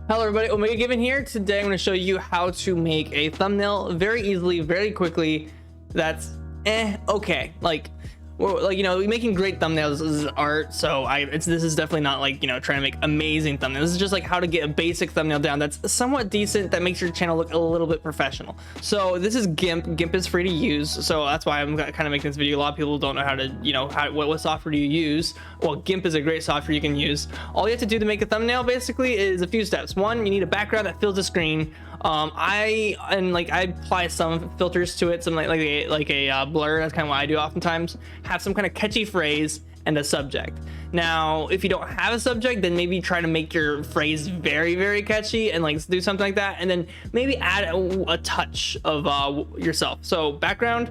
Hello everybody, Omega Given here. Today I'm going to show you how to make a thumbnail very easily, very quickly. That's okay. Like you know, making great thumbnails is art, so this is definitely not like, you know, trying to make amazing thumbnails. This is just like how to get a basic thumbnail down that's somewhat decent, that makes your channel look a little bit professional. So this is Gimp. Gimp is free to use, so that's why I'm kind of making this video. A lot of people don't know how to, you know, what software do you use. Well, Gimp is a great software you can use. All you have to do to make a thumbnail basically is a few steps. One, you need a background that fills the screen. I apply some filters to it, some like a blur. That's kind of what I do oftentimes. Have some kind of catchy phrase and a subject. Now, if you don't have a subject, then maybe try to make your phrase very, very catchy and like do something like that, and then maybe add a touch of yourself. So background,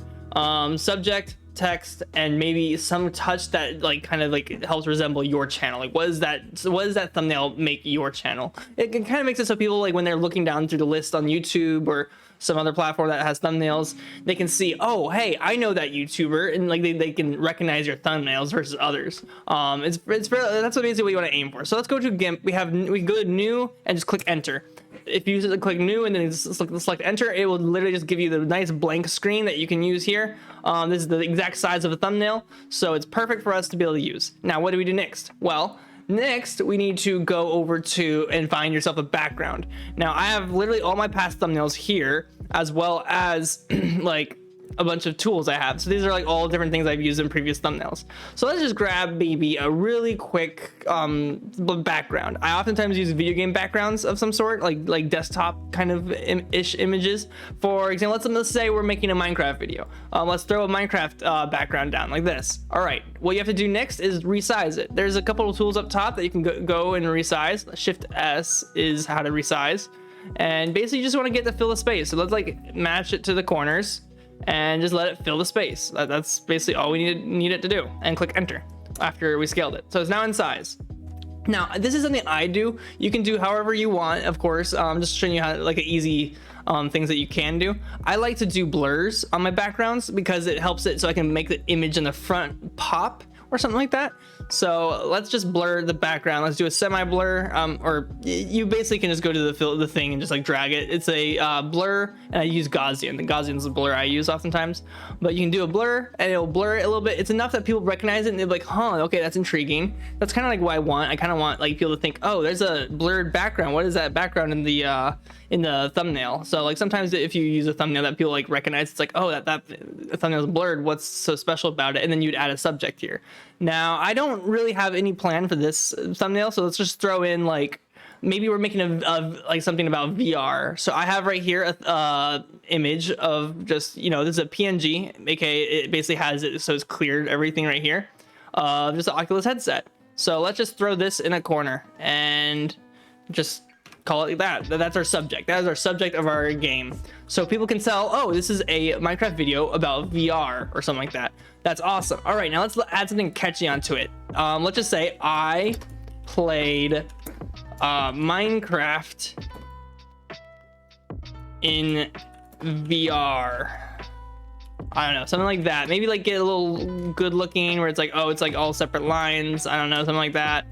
subject, text, and maybe some touch that like kind of like helps resemble your channel. Like what does that thumbnail make your channel? It kind of makes it so people, like when they're looking down through the list on YouTube or some other platform that has thumbnails, they can see, oh hey, I know that YouTuber, and like they can recognize your thumbnails versus others. That's basically what you want to aim for. So let's go to Gimp. We can go to new and just click enter. If you click new and then select enter, it will literally just give you the nice blank screen that you can use here. This is the exact size of a thumbnail, so it's perfect for us to be able to use. Now, what do we do next? Well, next we need to go over to and find yourself a background. Now, I have literally all my past thumbnails here, as well as like a bunch of tools I have. So these are like all different things I've used in previous thumbnails. So let's just grab maybe a really quick background. I oftentimes use video game backgrounds of some sort, like desktop kind of ish images. For example, let's say we're making a Minecraft video. Let's throw a Minecraft background down like this. All right, what you have to do next is resize it. There's a couple of tools up top that you can go and resize. Shift S is how to resize, and basically you just want to get to fill the space. So let's like match it to the corners and just let it fill the space. That's basically all we need it to do, and click enter after we scaled it. So it's now in size. Now, this is something I do. You can do however you want, of course. Just showing you how like an easy things that you can do. I like to do blurs on my backgrounds because it helps it so I can make the image in the front pop or something like that. So let's just blur the background. Let's do a semi blur, or you basically can just go to the thing and just like drag it. It's a blur, and I use Gaussian. The Gaussian is the blur I use oftentimes, but you can do a blur and it'll blur it a little bit. It's enough that people recognize it and they're like, huh, okay, that's intriguing. That's kind of like what I want. I kind of want like people to think, oh, there's a blurred background. What is that background in the thumbnail? So like sometimes if you use a thumbnail that people like recognize, it's like, oh, that thumbnail is blurred. What's so special about it? And then you'd add a subject here. Now, I don't really have any plan for this thumbnail, so let's just throw in like maybe we're making like something about VR. So I have right here a image of just, you know, this is a PNG, aka it basically has it so it's cleared everything right here. Just an Oculus headset. So let's just throw this in a corner and just call it that. That's our subject. That is our subject of our game. So people can tell, oh, this is a Minecraft video about VR or something like that. That's awesome. All right, now let's add something catchy onto it. Let's just say I played Minecraft in VR. I don't know, something like that. Maybe like get a little good looking where it's like, oh, it's like all separate lines. I don't know, something like that.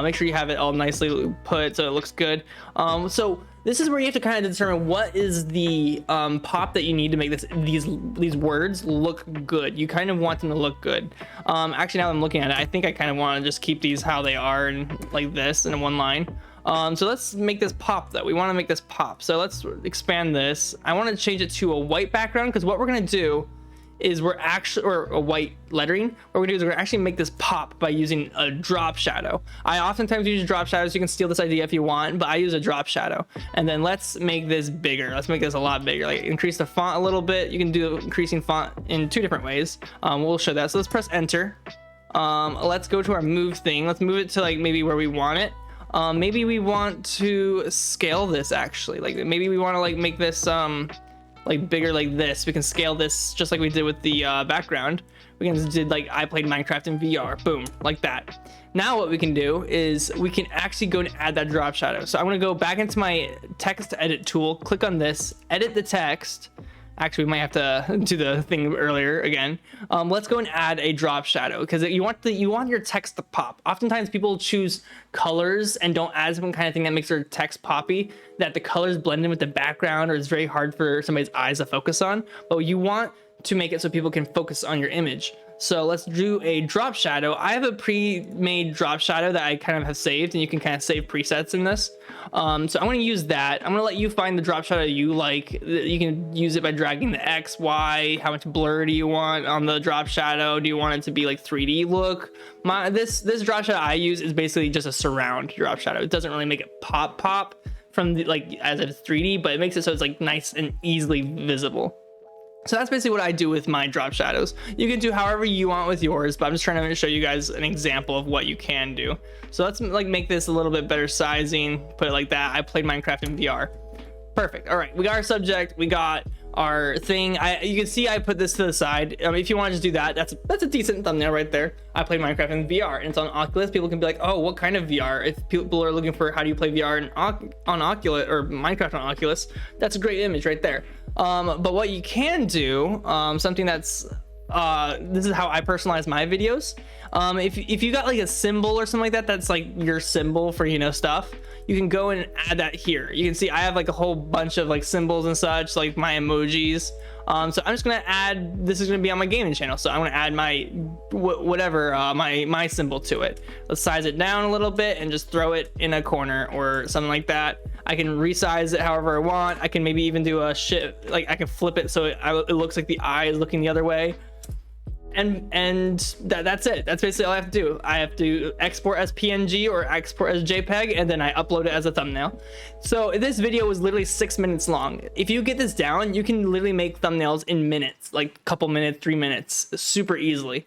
Make sure you have it all nicely put so it looks good. So this is where you have to kind of determine what is the pop that you need to make these words look good. You kind of want them to look good. Actually, now that I'm looking at it, I think I kind of want to just keep these how they are and like this in one line. So let's make this pop though. We want to make this pop. So let's expand this. I want to change it to a white background because what we're going to do is we're actually, or a white lettering, what we're gonna do is we're gonna actually make this pop by using a drop shadow. I oftentimes use drop shadows. You can steal this idea if you want, but I use a drop shadow. And then let's make this bigger. Let's make this a lot bigger. Like increase the font a little bit. You can do increasing font in two different ways. We'll show that. So let's press enter. Let's go to our move thing. Let's move it to like maybe where we want it. Maybe we want to scale this actually. Like maybe we want to like make this like bigger like this. We can scale this just like we did with the background. We can did like I played Minecraft in VR, boom, like that. Now what we can do is we can actually go and add that drop shadow. So I'm gonna go back into my text edit tool, click on this, edit the text, Actually, we might have to do the thing earlier again. Let's go and add a drop shadow, because you want your text to pop. Oftentimes people choose colors and don't add some kind of thing that makes their text poppy, that the colors blend in with the background, or it's very hard for somebody's eyes to focus on. But you want to make it so people can focus on your image. So let's do a drop shadow. I have a pre-made drop shadow that I kind of have saved, and you can kind of save presets in this. So I'm going to use that. I'm going to let you find the drop shadow you like. You can use it by dragging the X, Y, how much blur do you want on the drop shadow? Do you want it to be like 3D look? This drop shadow I use is basically just a surround drop shadow. It doesn't really make it pop from the, like as if it's 3D, but it makes it so it's like nice and easily visible. So that's basically what I do with my drop shadows. You can do however you want with yours, but I'm just trying to show you guys an example of what you can do. So let's like make this a little bit better sizing, put it like that. I played Minecraft in VR. Perfect. All right, we got our subject, we got our thing. You can see I put this to the side. If you want to just do that, that's a decent thumbnail right there. I played Minecraft in VR, and it's on Oculus. People can be like, oh, what kind of VR? If people are looking for how do you play VR on Oculus or Minecraft on Oculus, that's a great image right there. But what you can do, something that's this is how I personalize my videos. If you got like a symbol or something like that, that's like your symbol for, you know, stuff, you can go and add that here. You can see I have like a whole bunch of like symbols and such, like my emojis. So I'm just gonna add, this is gonna be on my gaming channel, so I'm gonna add my whatever my symbol to it. Let's size it down a little bit and just throw it in a corner or something like that. I can resize it however I want. I can maybe even do a shift, like I can flip it so it looks like the eye is looking the other way. And that's it. That's basically all I have to do. I have to export as PNG or export as JPEG, and then I upload it as a thumbnail. So this video was literally 6 minutes long. If you get this down, you can literally make thumbnails in minutes, like a couple minutes, 3 minutes, super easily.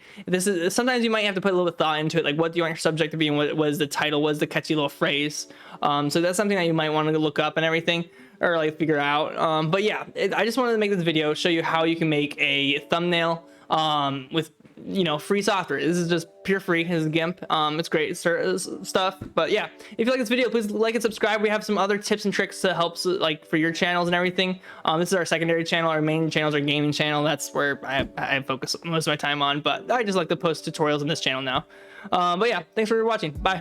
Sometimes you might have to put a little thought into it, like what do you want your subject to be, and what is the title, what is the catchy little phrase. So that's something that you might want to look up and everything, or like figure out. But yeah, I just wanted to make this video, show you how you can make a thumbnail with, you know, free software. This is just pure free. This is Gimp. It's great stuff. But yeah, if you like this video, please like and subscribe. We have some other tips and tricks to help, like for your channels and everything. This is our secondary channel. Our main channel is our gaming channel. That's where I focus most of my time on, but I just like to post tutorials on this channel now. But yeah, thanks for watching. Bye.